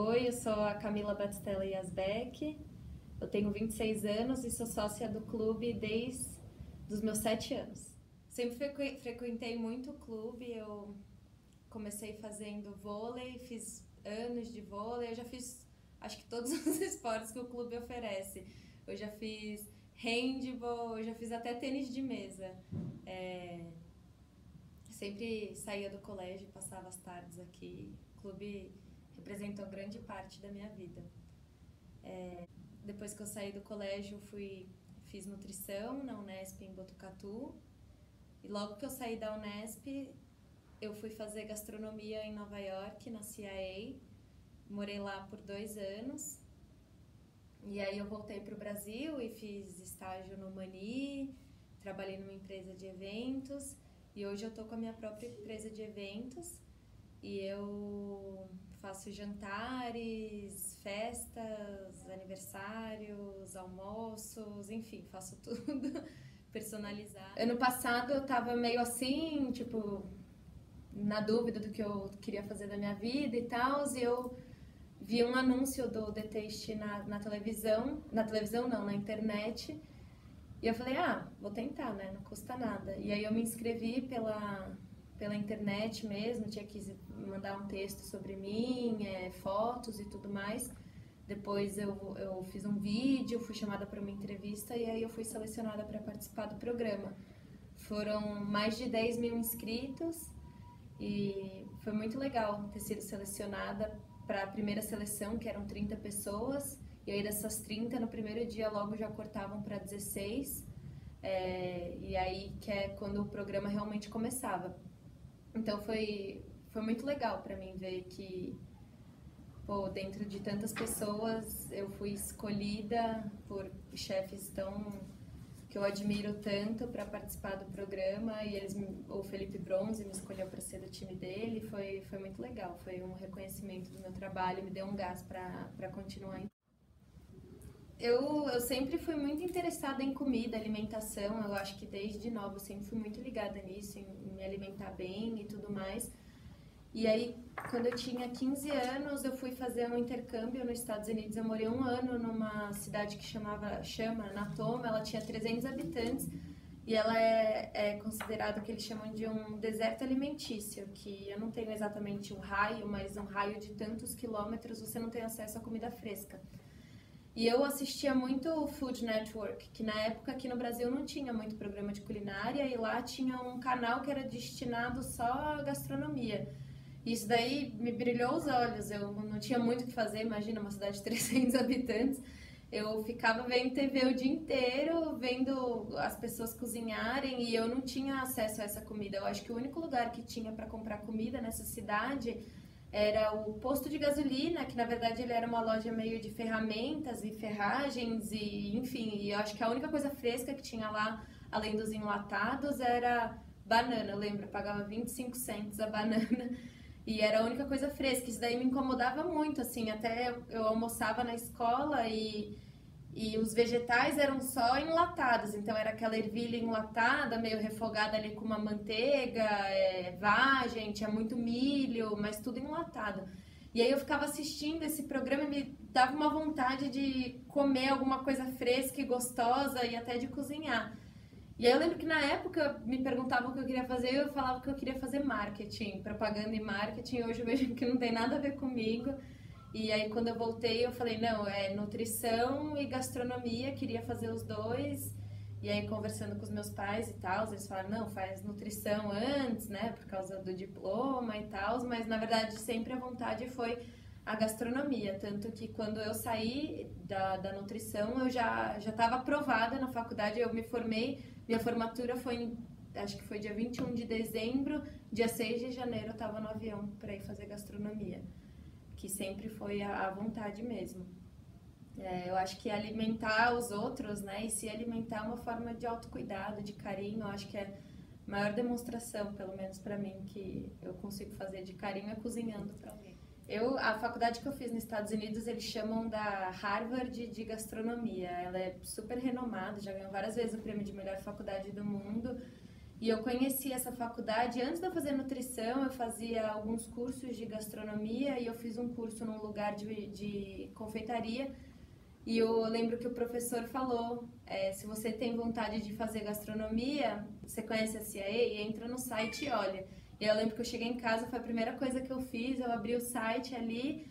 Oi, eu sou a Camila Batistella Yazbek, eu tenho 26 anos e sou sócia do clube desde os meus 7 anos. Sempre frequentei muito o clube, eu comecei fazendo vôlei, fiz anos de vôlei, eu já fiz acho que todos os esportes que o clube oferece. Eu já fiz handball, eu já fiz até tênis de mesa. Sempre saía do colégio, passava as tardes aqui. O clube representou grande parte da minha vida. Depois que eu saí do colégio, fiz nutrição na Unesp em Botucatu. E logo que eu saí da Unesp, eu fui fazer gastronomia em Nova York, na CIA. Morei lá por 2 anos. E aí eu voltei para o Brasil e fiz estágio no Mani, trabalhei numa empresa de eventos. E hoje eu tô com a minha própria empresa de eventos. E eu faço jantares, festas, aniversários, almoços, enfim, faço tudo personalizado. Ano passado eu tava meio assim, tipo, na dúvida do que eu queria fazer da minha vida e tal, e eu vi um anúncio do The Taste na televisão, na internet, e eu falei, vou tentar, né, não custa nada. E aí eu me inscrevi pela internet mesmo, tinha que mandar um texto sobre mim, fotos e tudo mais. Depois eu fiz um vídeo, fui chamada para uma entrevista e aí eu fui selecionada para participar do programa. Foram mais de 10 mil inscritos e foi muito legal ter sido selecionada para a primeira seleção, que eram 30 pessoas. E aí dessas 30, no primeiro dia logo já cortavam para 16. E aí que é quando o programa realmente começava. Então foi muito legal para mim ver que, dentro de tantas pessoas, eu fui escolhida por chefes que eu admiro tanto para participar do programa, e o Felipe Bronze me escolheu para ser do time dele. Foi muito legal, foi um reconhecimento do meu trabalho, me deu um gás para continuar. Eu sempre fui muito interessada em comida, alimentação. Eu acho que desde nova eu sempre fui muito ligada nisso, em me alimentar bem e tudo mais. E aí, quando eu tinha 15 anos, eu fui fazer um intercâmbio nos Estados Unidos. Eu morei 1 ano numa cidade que chama Natoma. Ela tinha 300 habitantes e ela é considerada o que eles chamam de um deserto alimentício, que eu não tenho exatamente um raio, mas um raio de tantos quilômetros você não tem acesso à comida fresca. E eu assistia muito o Food Network, que na época aqui no Brasil não tinha muito programa de culinária, e lá tinha um canal que era destinado só à gastronomia. Isso daí me brilhou os olhos, eu não tinha muito o que fazer, imagina, uma cidade de 300 habitantes. Eu ficava vendo TV o dia inteiro, vendo as pessoas cozinharem, e eu não tinha acesso a essa comida. Eu acho que o único lugar que tinha para comprar comida nessa cidade era o posto de gasolina, que na verdade ele era uma loja meio de ferramentas e ferragens, e enfim, e eu acho que a única coisa fresca que tinha lá, além dos enlatados, era banana. Eu lembro, eu pagava 25 cents a banana. E era a única coisa fresca. Isso daí me incomodava muito, assim. Até eu almoçava na escola e os vegetais eram só enlatados. Então era aquela ervilha enlatada, meio refogada ali com uma manteiga, vagem, tinha muito milho, mas tudo enlatado. E aí eu ficava assistindo esse programa e me dava uma vontade de comer alguma coisa fresca e gostosa e até de cozinhar. E aí eu lembro que na época me perguntavam o que eu queria fazer e eu falava que eu queria fazer marketing, propaganda e marketing. Hoje eu vejo que não tem nada a ver comigo. E aí quando eu voltei eu falei, não, é nutrição e gastronomia, queria fazer os dois. E aí conversando com os meus pais e tal, eles falaram, não, faz nutrição antes, né, por causa do diploma e tal. Mas na verdade sempre a vontade foi a gastronomia, tanto que quando eu saí da nutrição eu já estava aprovada na faculdade, eu me formei, minha formatura acho que foi dia 21 de dezembro, dia 6 de janeiro eu estava no avião para ir fazer gastronomia, que sempre foi a vontade mesmo. Eu acho que alimentar os outros, né, e se alimentar é uma forma de autocuidado, de carinho. Eu acho que a maior demonstração, pelo menos para mim, que eu consigo fazer de carinho é cozinhando para alguém. A faculdade que eu fiz nos Estados Unidos, eles chamam da Harvard de gastronomia. Ela é super renomada, já ganhou várias vezes o prêmio de melhor faculdade do mundo. E eu conheci essa faculdade antes de eu fazer nutrição, eu fazia alguns cursos de gastronomia e eu fiz um curso num lugar de confeitaria. E eu lembro que o professor falou, se você tem vontade de fazer gastronomia, você conhece a CIE, entra no site e olha. E eu lembro que eu cheguei em casa, foi a primeira coisa que eu fiz, eu abri o site ali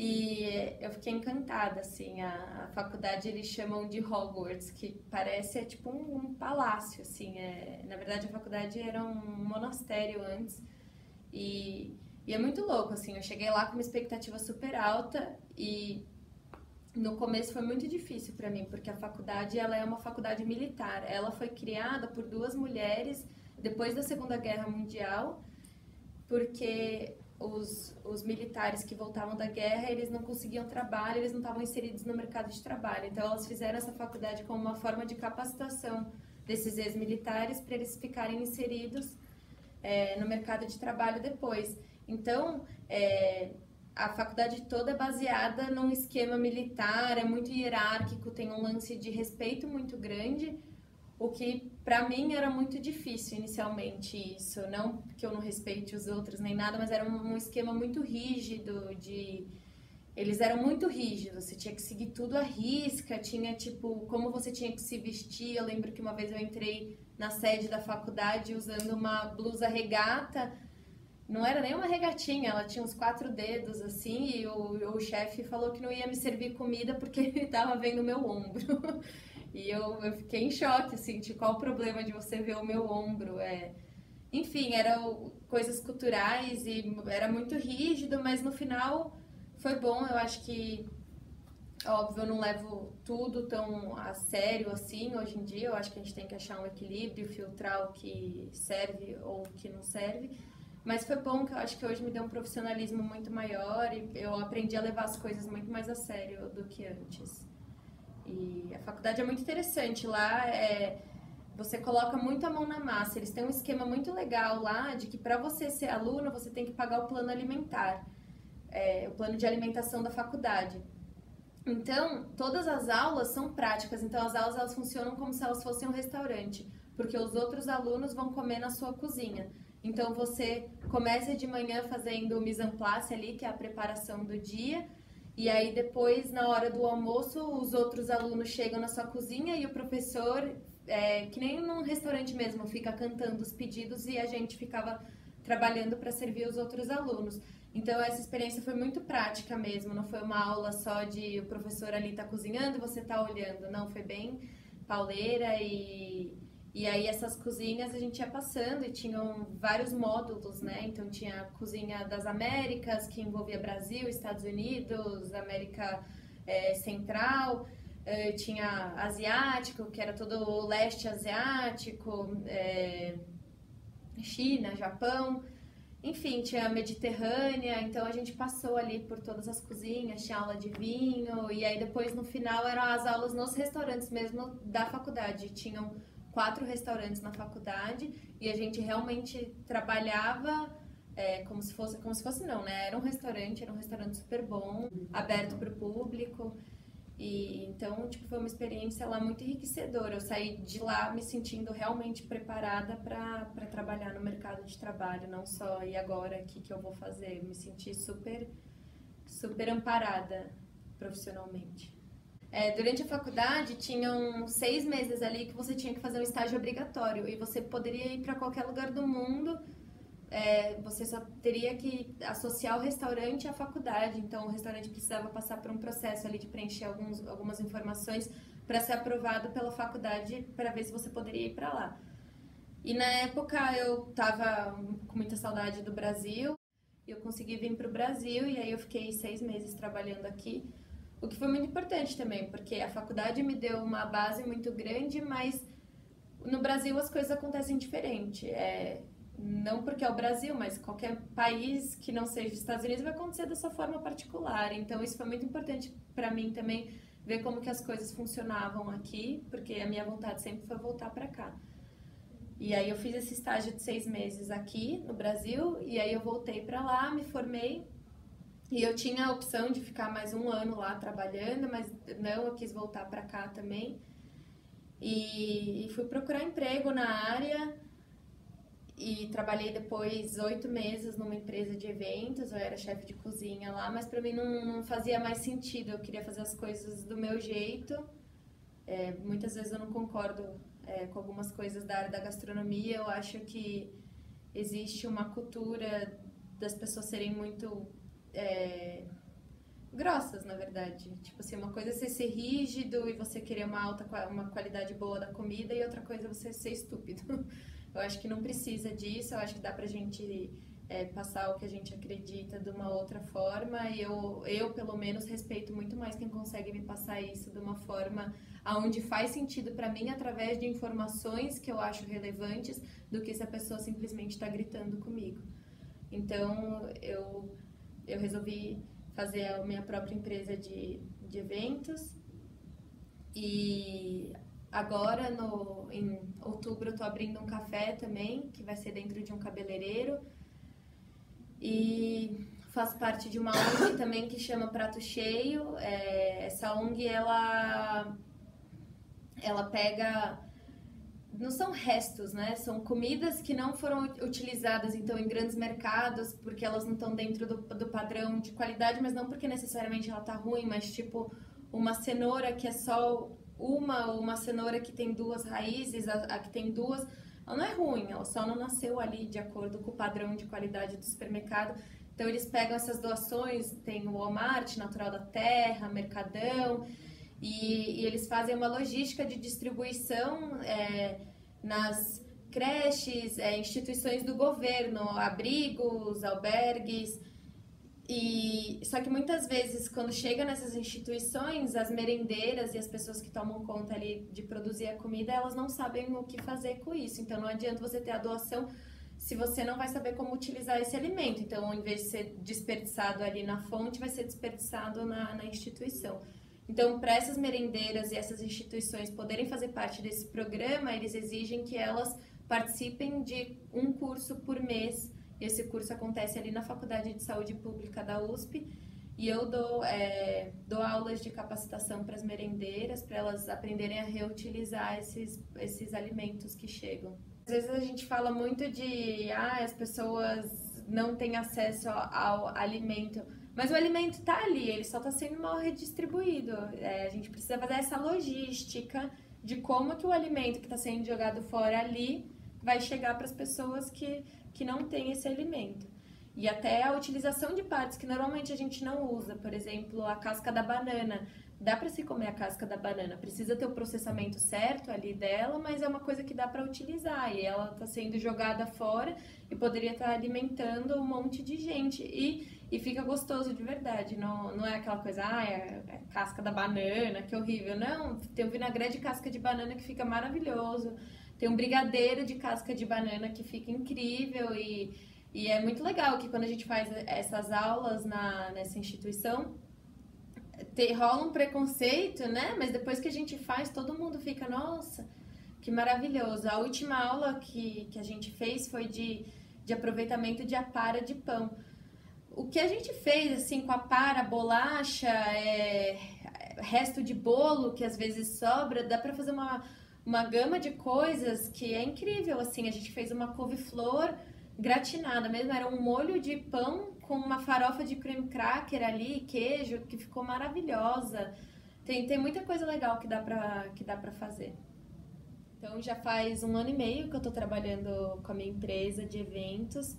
e eu fiquei encantada, assim, a faculdade eles chamam de Hogwarts, que parece tipo um palácio, assim, na verdade a faculdade era um monastério antes e é muito louco, assim, eu cheguei lá com uma expectativa super alta e no começo foi muito difícil para mim, porque a faculdade ela é uma faculdade militar, ela foi criada por duas mulheres depois da Segunda Guerra Mundial, porque os militares que voltavam da guerra, eles não conseguiam trabalho, eles não estavam inseridos no mercado de trabalho. Então, elas fizeram essa faculdade como uma forma de capacitação desses ex-militares para eles ficarem inseridos no mercado de trabalho depois. Então, a faculdade toda é baseada num esquema militar, é muito hierárquico, tem um lance de respeito muito grande, o que pra mim era muito difícil inicialmente isso, não que eu não respeite os outros nem nada, mas era um esquema muito rígido eles eram muito rígidos, você tinha que seguir tudo à risca, tinha tipo como você tinha que se vestir. Eu lembro que uma vez eu entrei na sede da faculdade usando uma blusa regata, não era nem uma regatinha, ela tinha uns 4 dedos assim, e o chefe falou que não ia me servir comida porque ele tava vendo o meu ombro. E eu fiquei em choque, assim, de qual o problema de você ver o meu ombro. Enfim, eram coisas culturais e era muito rígido, mas no final foi bom. Eu acho que, óbvio, eu não levo tudo tão a sério assim hoje em dia. Eu acho que a gente tem que achar um equilíbrio, filtrar o que serve ou o que não serve. Mas foi bom, que eu acho que hoje me deu um profissionalismo muito maior e eu aprendi a levar as coisas muito mais a sério do que antes. E a faculdade é muito interessante. Lá você coloca muito a mão na massa. Eles têm um esquema muito legal lá de que para você ser aluno, você tem que pagar o plano alimentar, o plano de alimentação da faculdade. Então, todas as aulas são práticas. Então, as aulas elas funcionam como se elas fossem um restaurante, porque os outros alunos vão comer na sua cozinha. Então, você começa de manhã fazendo o mise en place ali, que é a preparação do dia. E aí depois, na hora do almoço, os outros alunos chegam na sua cozinha e o professor, que nem num restaurante mesmo, fica cantando os pedidos e a gente ficava trabalhando para servir os outros alunos. Então essa experiência foi muito prática mesmo, não foi uma aula só de o professor ali tá cozinhando e você tá olhando, não, foi bem pauleira e aí essas cozinhas a gente ia passando e tinham vários módulos, né? Então tinha a cozinha das Américas, que envolvia Brasil, Estados Unidos, América Central, tinha asiático, que era todo o leste asiático, China, Japão, enfim, tinha a Mediterrânea. Então a gente passou ali por todas as cozinhas, tinha aula de vinho, e aí depois no final eram as aulas nos restaurantes mesmo da faculdade. Tinham 4 restaurantes na faculdade e a gente realmente trabalhava como se fosse não, né? Era um restaurante super bom, aberto para o público. E então, tipo, foi uma experiência lá muito enriquecedora. Eu saí de lá me sentindo realmente preparada para trabalhar no mercado de trabalho, não só e agora o que eu vou fazer. Eu me senti super amparada profissionalmente. Durante a faculdade, tinham 6 meses ali que você tinha que fazer um estágio obrigatório e você poderia ir para qualquer lugar do mundo, você só teria que associar o restaurante à faculdade. Então, o restaurante precisava passar por um processo ali de preencher algumas informações para ser aprovado pela faculdade para ver se você poderia ir para lá. E na época eu estava com muita saudade do Brasil e eu consegui vir para o Brasil e aí eu fiquei 6 meses trabalhando aqui. O que foi muito importante também, porque a faculdade me deu uma base muito grande, mas no Brasil as coisas acontecem diferente. Não porque é o Brasil, mas qualquer país que não seja os Estados Unidos vai acontecer dessa forma particular. Então isso foi muito importante para mim também, ver como que as coisas funcionavam aqui, porque a minha vontade sempre foi voltar para cá. E aí eu fiz esse estágio de 6 meses aqui no Brasil, e aí eu voltei para lá, me formei. E eu tinha a opção de ficar mais 1 ano lá trabalhando, mas não, eu quis voltar para cá também. E fui procurar emprego na área. e trabalhei depois 8 meses numa empresa de eventos, eu era chefe de cozinha lá, mas pra mim não fazia mais sentido, eu queria fazer as coisas do meu jeito. Muitas vezes eu não concordo com algumas coisas da área da gastronomia, eu acho que existe uma cultura das pessoas serem muito grossas, na verdade. Tipo assim, uma coisa é você ser rígido e você querer uma qualidade boa da comida e outra coisa é você ser estúpido. Eu acho que não precisa disso, eu acho que dá pra gente passar o que a gente acredita de uma outra forma e eu, pelo menos, respeito muito mais quem consegue me passar isso de uma forma aonde faz sentido pra mim através de informações que eu acho relevantes do que se a pessoa simplesmente está gritando comigo. Então, eu resolvi fazer a minha própria empresa de eventos e agora, em outubro, eu tô abrindo um café também, que vai ser dentro de um cabeleireiro e faço parte de uma ONG também que chama Prato Cheio. Essa ONG, ela pega... Não são restos, né? São comidas que não foram utilizadas, então, em grandes mercados, porque elas não estão dentro do padrão de qualidade, mas não porque necessariamente ela tá ruim, mas tipo uma cenoura que é só uma cenoura que tem duas raízes, a que tem duas, ela não é ruim, ela só não nasceu ali de acordo com o padrão de qualidade do supermercado. Então, eles pegam essas doações, tem o Walmart, Natural da Terra, Mercadão, e eles fazem uma logística de distribuição nas creches, instituições do governo, abrigos, albergues. Só que muitas vezes, quando chega nessas instituições, as merendeiras e as pessoas que tomam conta ali de produzir a comida, elas não sabem o que fazer com isso. Então, não adianta você ter a doação se você não vai saber como utilizar esse alimento. Então, ao invés de ser desperdiçado ali na fonte, vai ser desperdiçado na instituição. Então, para essas merendeiras e essas instituições poderem fazer parte desse programa, eles exigem que elas participem de um curso por mês. Esse curso acontece ali na Faculdade de Saúde Pública da USP e eu dou aulas de capacitação para as merendeiras, para elas aprenderem a reutilizar esses alimentos que chegam. Às vezes a gente fala muito de as pessoas não têm acesso ao alimento. Mas o alimento está ali, ele só está sendo mal redistribuído. A gente precisa fazer essa logística de como que o alimento que está sendo jogado fora ali vai chegar para as pessoas que não têm esse alimento. E até a utilização de partes que normalmente a gente não usa, por exemplo, a casca da banana. Dá para se comer a casca da banana, precisa ter o processamento certo ali dela, mas é uma coisa que dá para utilizar e ela está sendo jogada fora e poderia estar alimentando um monte de gente e fica gostoso de verdade, não é aquela coisa, é casca da banana, que horrível, não, tem um vinagrete de casca de banana que fica maravilhoso, tem um brigadeiro de casca de banana que fica incrível e é muito legal que quando a gente faz essas aulas nessa instituição, rola um preconceito, né? Mas depois que a gente faz, todo mundo fica, nossa, que maravilhoso. A última aula que a gente fez foi de aproveitamento de apara de pão. O que a gente fez, assim, com a apara, bolacha, resto de bolo que às vezes sobra, dá pra fazer uma gama de coisas que é incrível, assim. A gente fez uma couve-flor gratinada mesmo, era um molho de pão com uma farofa de creme cracker ali, queijo, que ficou maravilhosa. Tem muita coisa legal que dá pra fazer. Então, já faz 1 ano e meio que eu tô trabalhando com a minha empresa de eventos.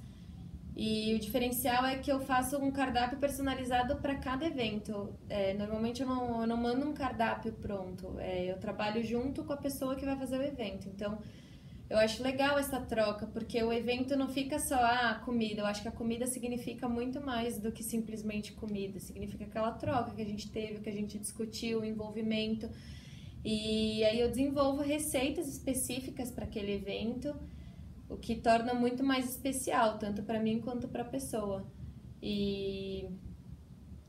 E o diferencial é que eu faço um cardápio personalizado para cada evento. Normalmente eu não mando um cardápio pronto. Eu trabalho junto com a pessoa que vai fazer o evento. Então, eu acho legal essa troca, porque o evento não fica só comida. Eu acho que a comida significa muito mais do que simplesmente comida. Significa aquela troca que a gente teve, que a gente discutiu, o envolvimento. E aí eu desenvolvo receitas específicas para aquele evento, o que torna muito mais especial, tanto para mim quanto para a pessoa. E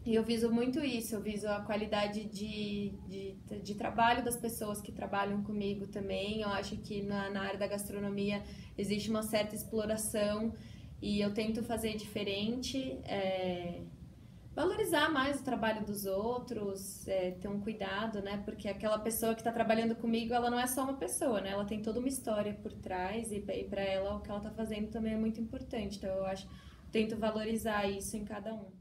eu viso muito isso, eu viso a qualidade de trabalho das pessoas que trabalham comigo também. Eu acho que na área da gastronomia existe uma certa exploração e eu tento fazer diferente. valorizar mais o trabalho dos outros, ter um cuidado, né? Porque aquela pessoa que está trabalhando comigo, ela não é só uma pessoa, né? Ela tem toda uma história por trás e para ela o que ela está fazendo também é muito importante. Então eu acho, tento valorizar isso em cada um.